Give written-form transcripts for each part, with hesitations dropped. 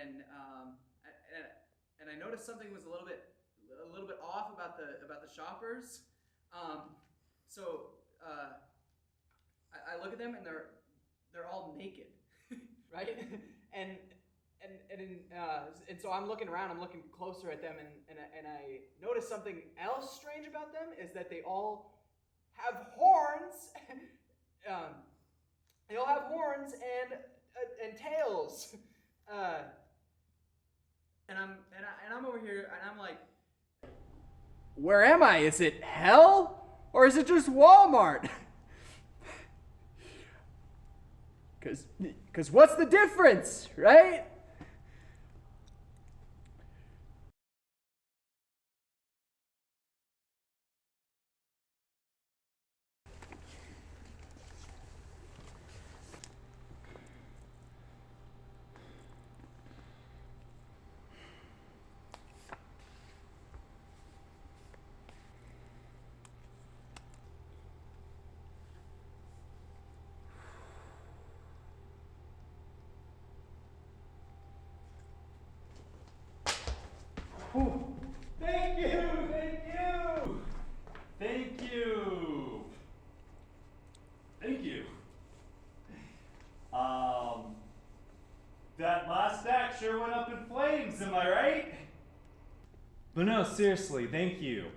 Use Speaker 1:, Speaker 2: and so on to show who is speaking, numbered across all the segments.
Speaker 1: and and I noticed something was a little bit off about the shoppers. So I look at them and they're all naked, right? and and so I'm looking around, I'm looking closer at them, and I notice something else strange about them is that they all have horns. They all have horns and tails. And I'm over here and I'm like, where am I? Is it hell or is it just Walmart? Cause what's the difference, right? Ooh. Thank you, thank you, thank you, thank you. That last stack sure went up in flames, am I right? But no, seriously, thank you.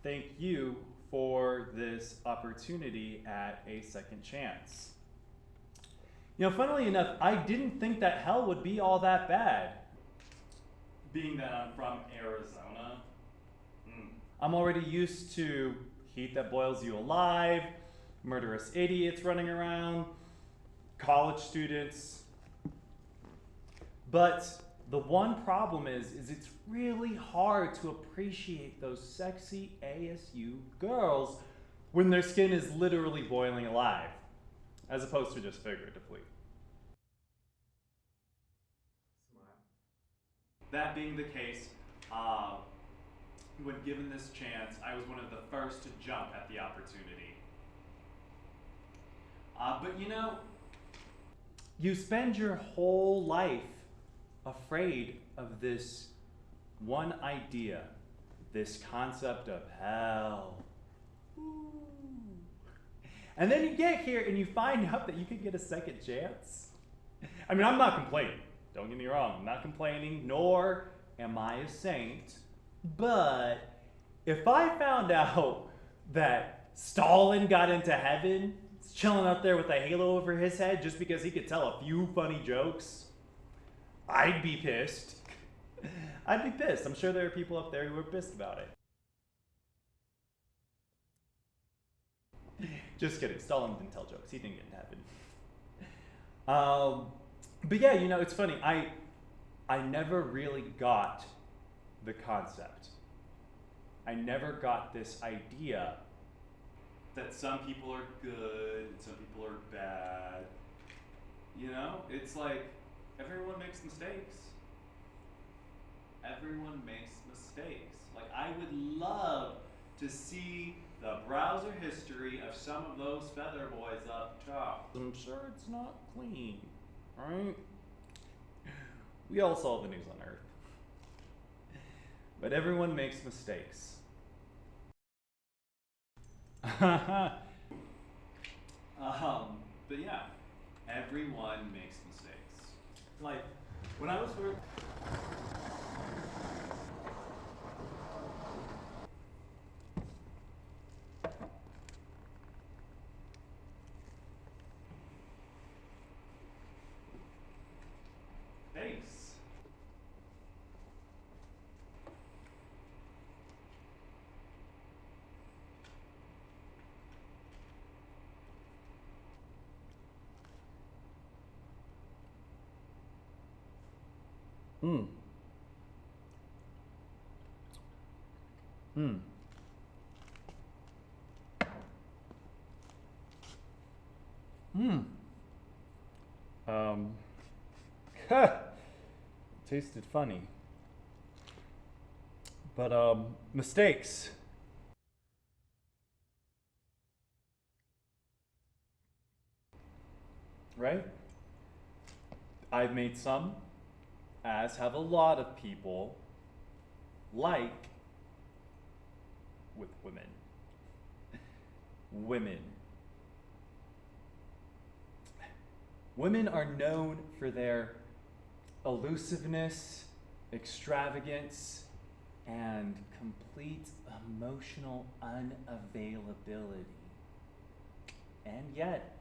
Speaker 1: Thank you for this opportunity at a second chance. You know, funnily enough, I didn't think that hell would be all that bad. Being that I'm from Arizona, I'm already used to heat that boils you alive, murderous idiots running around, college students. But the one problem is it's really hard to appreciate those sexy ASU girls when their skin is literally boiling alive, as opposed to just figuratively. That being the case, when given this chance, I was one of the first to jump at the opportunity. But you know, you spend your whole life afraid of this one idea, this concept of hell. Ooh. And then you get here and you find out that you can get a second chance. I mean, I'm not complaining. Don't get me wrong, I'm not complaining, nor am I a saint. But if I found out that Stalin got into heaven, chilling up there with a halo over his head just because he could tell a few funny jokes, I'd be pissed. I'd be pissed. I'm sure there are people up there who are pissed about it. Just kidding. Stalin didn't tell jokes. He didn't get in heaven. But yeah, you know, it's funny. I never really got the concept. I never got this idea that some people are good and some people are bad. You know, it's like everyone makes mistakes. Everyone makes mistakes. Like, I would love to see the browser history of some of those feather boys up top. I'm sure it's not clean, right? We all saw the news on Earth. But everyone makes mistakes. But yeah, everyone makes mistakes. Like, when I was working... Thanks. Hmm. Hmm. Hmm. Um. Tasted funny. But, mistakes. Right? I've made some. as have a lot of people, like with women. Women. Women are known for their elusiveness, extravagance, and complete emotional unavailability. And yet,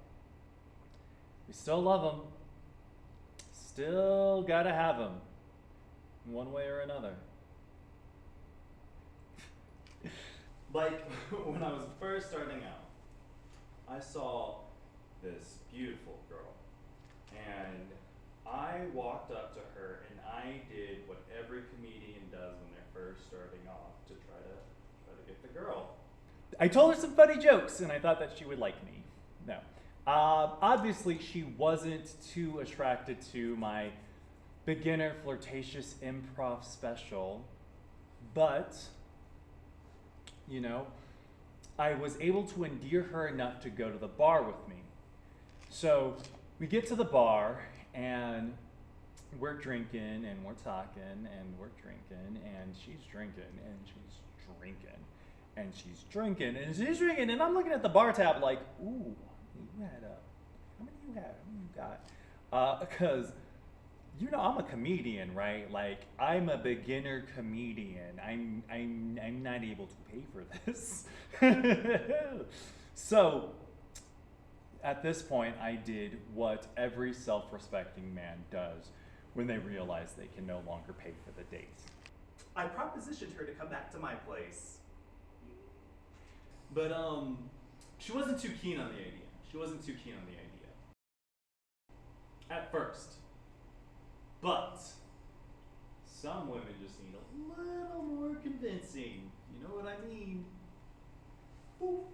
Speaker 1: we still love them. Still gotta have them, one way or another. Like, when I was first starting out, I saw this beautiful girl, and I walked up to her and I did what every comedian does when they're first starting off to try to get the girl. I told her some funny jokes and I thought that she would like me. No. Obviously, she wasn't too attracted to my beginner flirtatious improv special, but, you know, I was able to endear her enough to go to the bar with me. So we get to the bar and we're drinking and we're talking and we're drinking and she's drinking and she's drinking and she's drinking and she's drinking and I'm looking at the bar tab like, ooh, you had how many you had? How many you got? Because you know I'm a comedian, right? Like I'm a beginner comedian. I'm not able to pay for this. So at this point, I did what every self-respecting man does when they realize they can no longer pay for the date.
Speaker 2: I propositioned her to come back to my place. But she wasn't too keen on the idea. At first. But some women just need a little more convincing. You know what I mean? Ooh.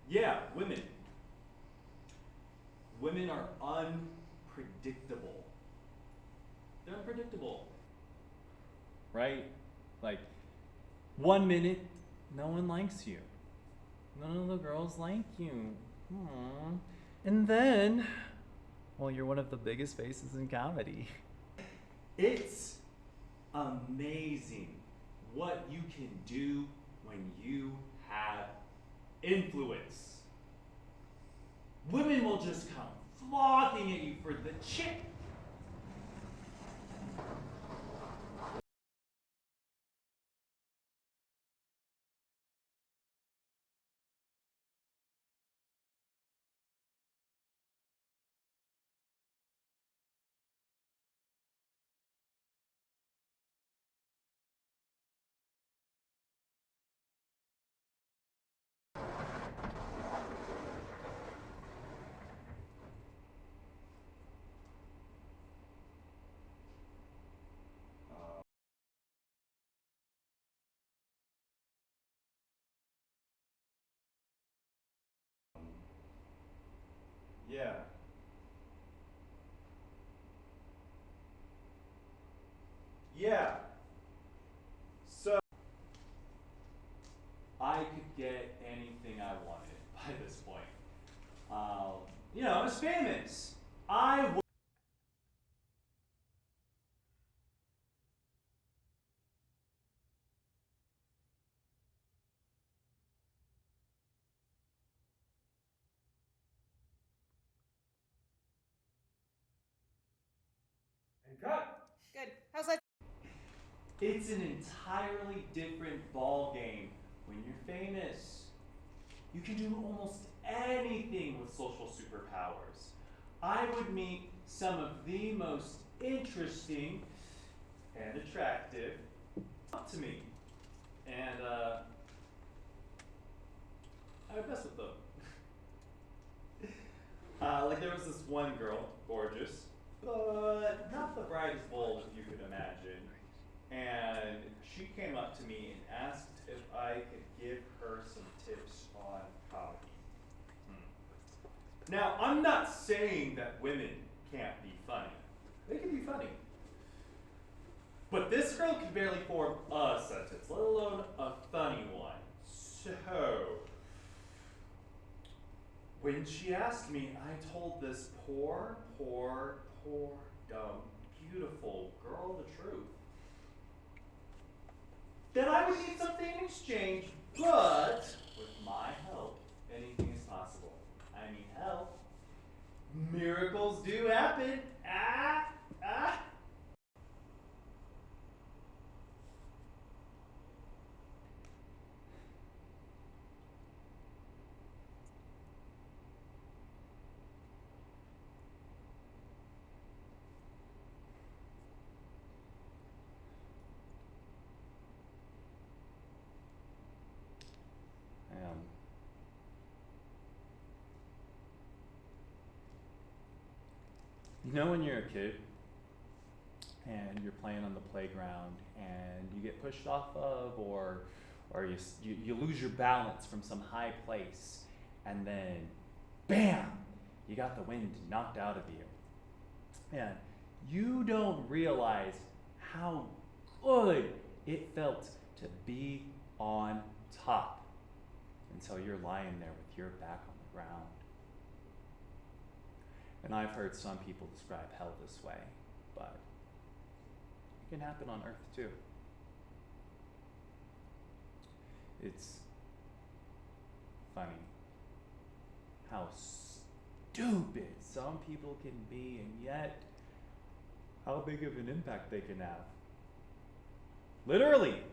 Speaker 2: Yeah, women. Women are unpredictable. They're unpredictable.
Speaker 1: Right? Like, 1 minute, no one likes you. None of the girls like you. Aww. And then, well, you're one of the biggest faces in comedy.
Speaker 2: It's amazing what you can do when you have influence. Women will just come flocking at you for the chick.
Speaker 1: Yeah. Yeah. So, I could get anything I wanted by this point. You know, I was famous. I was. And cut.
Speaker 3: Good. How's that?
Speaker 1: It's an entirely different ball game when you're famous. You can do almost anything with social superpowers. I would meet some of the most interesting and attractive up to me. And I would mess with them.
Speaker 2: Like there was this one girl, gorgeous, but not the brightest bulb if you could imagine. And she came up to me and asked if I could give her some tips on comedy. Now, I'm not saying that women can't be funny. They can be funny. But this girl could barely form a sentence, let alone a funny one. So, when she asked me, I told this poor, dumb, beautiful girl the truth. That I would need something in exchange, but with my help, anything is possible. I mean, hell, miracles do happen. Ah, ah.
Speaker 1: You know when you're a kid and you're playing on the playground and you get pushed off of or you lose your balance from some high place and then bam, you got the wind knocked out of you. And you don't realize how good it felt to be on top until you're lying there with your back on the ground. And I've heard some people describe hell this way, but it can happen on earth too. It's funny how stupid some people can be, and yet how big of an impact they can have. Literally,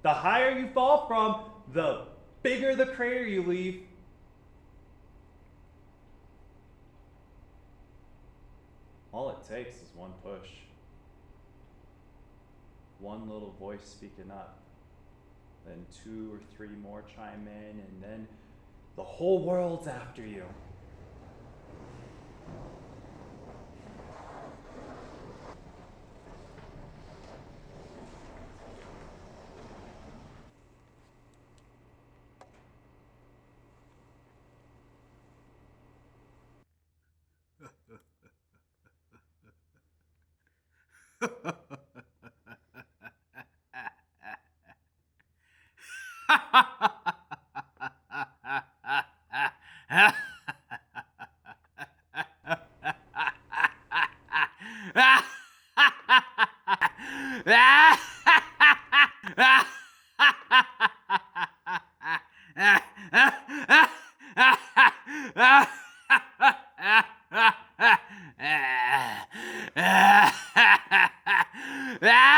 Speaker 1: the higher you fall from, the bigger the crater you leave. All it takes is one push. One little voice speaking up. Then 2 or 3 more chime in, and then the whole world's after you. Ah!